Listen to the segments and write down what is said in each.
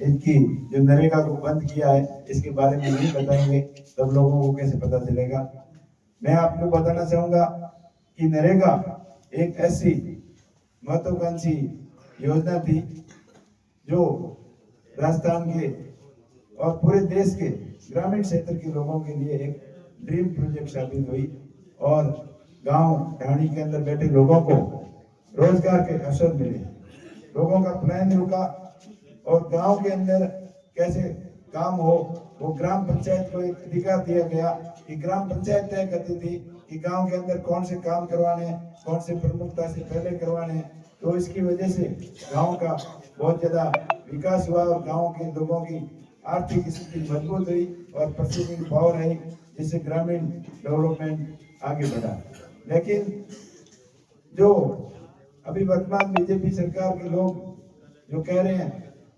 इनकी जो नरेगा को बंद किया है इसके बारे में नहीं बताएंगे तब लोगों को कैसे पता चलेगा। मैं आपको बताना चाहूंगा कि नरेगा एक ऐसी महत्वाकांक्षी योजना थी जो राजस्थान के और पूरे देश के ग्रामीण क्षेत्र के लोगों के लिए एक ड्रीम प्रोजेक्ट साबित हुई और गांव ढाणी के अंदर बैठे लोगों को रोजगार के अवसर मिले, लोगों का पलायन रुका और गांव के अंदर कैसे काम हो वो ग्राम पंचायत को एक अधिकार दिया गया कि ग्राम पंचायत तय करती थी कि गांव के अंदर कौन से काम करवाने, कौन से प्रमुखता से पहले करवाने। तो इसकी वजह से गांव का बहुत ज्यादा विकास हुआ और गांव के लोगों की आर्थिक स्थिति मजबूत हुई और परचेजिंग पावर आई, जिससे ग्रामीण डेवलपमेंट आगे बढ़ा। लेकिन जो अभी वर्तमान बीजेपी सरकार के लोग जो कह रहे हैं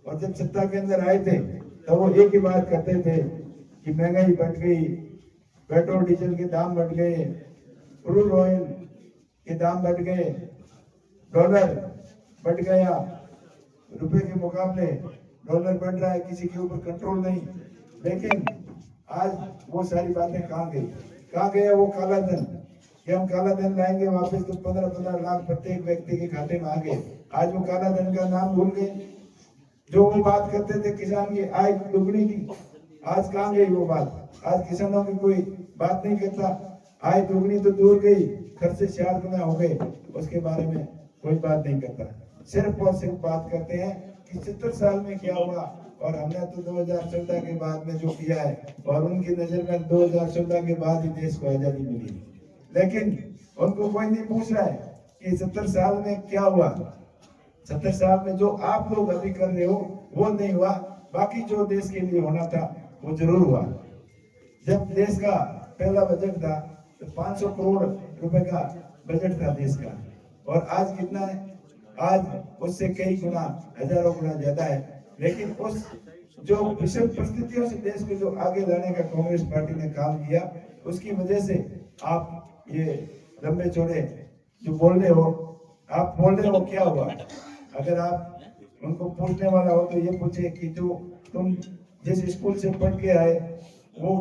और जब सत्ता के अंदर आए थे तो वो एक ही बात करते थे कि महंगाई बढ़ गई, पेट्रोल डीजल के दाम बढ़ गए, क्रूड ऑयल के दाम बढ़ गए, डॉलर बढ़ गया, रुपए के मुकाबले डॉलर बढ़ रहा है, किसी के ऊपर कंट्रोल नहीं। लेकिन आज वो सारी बातें कहाँ गई, कहाँ गया वो काला धन कि हम काला धन लाएंगे वापस तो 15-15 लाख प्रत्येक व्यक्ति के खाते में आ गए। आज वो काला धन का नाम भूल गए। जो वो बात करते थे किसान की आय दुगनी की, आज कहाँ गई वो बात। आज किसानों की कोई बात नहीं करता। आय दुगनी तो दूर गई, खर्चे 4 गुना हो गए, उसके बारे में कोई बात नहीं करता। सिर्फ और सिर्फ बात करते हैं कि 70 साल में क्या हुआ और हमने तो 2014 के बाद में जो किया है और उनकी नजर में 2014 के बाद ही देश को आजादी मिली। लेकिन उनको कोई नहीं पूछ रहा है कि 70 साल में क्या हुआ। 70 साल में जो आप लोग अभी कर रहे हो वो नहीं हुआ, बाकी जो देश के लिए होना था वो जरूर हुआ। जब देश का पहला बजट था तो 500 करोड़ रुपए का बजट था देश का, और आज कितना है? आज उससे कई गुना, हजारों गुना ज्यादा है। लेकिन उस जो विषम परिस्थितियों से देश को जो आगे लाने का कांग्रेस पार्टी ने काम किया, उसकी वजह से आप ये लंबे चौड़े जो बोल रहे हो, आप बोल रहे हो क्या हुआ। अगर आप उनको पूछने वाला हो तो ये पूछे कि जो तुम जिस स्कूल से पढ़ के आए वो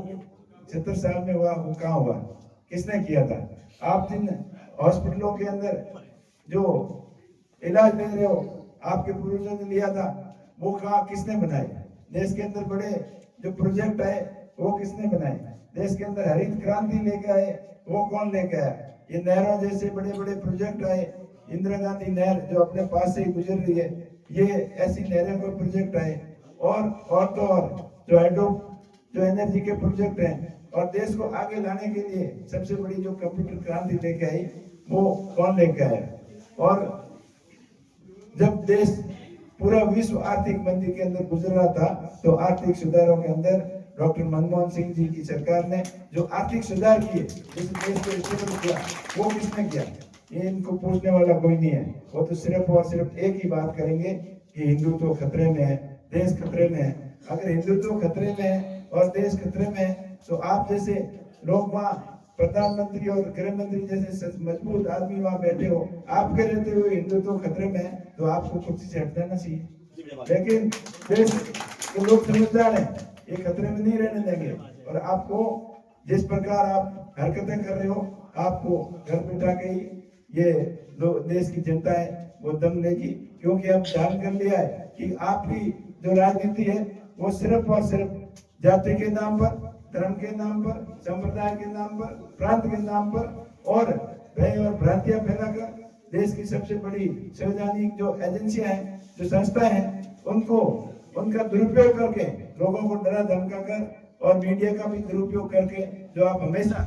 70 साल में हुआ, वो कहाँ हुआ, किसने किया था। आप जिन हॉस्पिटलों के अंदर जो इलाज ले रहे हो, आपके पूर्वजों ने लिया था, वो कहाँ, किसने बनाए। देश के अंदर बड़े जो प्रोजेक्ट आए वो किसने बनाए। देश के अंदर हरित क्रांति लेके आए, वो कौन लेके आया। ये नहरों जैसे बड़े बड़े प्रोजेक्ट आए, इंदिरा गांधी नहर जो अपने पास से ही गुजर रही है, ये ऐसी नहरों के प्रोजेक्ट आए, और तो और जो हाइड्रो जो एनर्जी के प्रोजेक्ट हैं, और देश को आगे लाने के लिए सबसे बड़ी जो कंप्यूटर क्रांति लेके आई वो कौन लेके आया। और जब देश पूरा विश्व आर्थिक मंदी के अंदर गुजर रहा था तो आर्थिक सुधारों के अंदर डॉक्टर मनमोहन सिंह जी की सरकार ने जो आर्थिक सुधार किए, जिस देश को स्टेबल किया, वो किसने किया। ये इनको पूछने वाला कोई नहीं है। वो तो सिर्फ और सिर्फ एक ही बात करेंगे कि हिंदुत्व तो खतरे में है, देश खतरे में है। अगर हिंदुत्व खतरे में है और देश खतरे में है तो आप जैसे लोग वहाँ प्रधानमंत्री और गृह मंत्री जैसे मजबूत आदमी वहाँ बैठे हो, आपके रहते हुए हिंदुत्व खतरे में है तो आपको कुर्सी से हट जाना चाहिए। लेकिन देश के लोग समझदार हैं, ये खतरे में नहीं रहने देंगे। और आपको जिस प्रकार आप हरकतें कर रहे हो, आपको घर बैठा के ही ये देश की जनता है वो दम लेगी, क्योंकि अब ध्यान कर लिया है कि आपकी जो राजनीति है वो सिर्फ और सिर्फ जाति के नाम पर, धर्म के नाम पर, संप्रदाय के नाम पर, प्रांत के नाम पर और भय और भ्रांतियां फैलाकर देश की सबसे बड़ी संवैधानिक जो एजेंसियां हैं, जो संस्थाएं हैं, उनको उनका दुरुपयोग करके लोगों को डरा धमका कर और मीडिया का भी दुरुपयोग करके जो आप हमेशा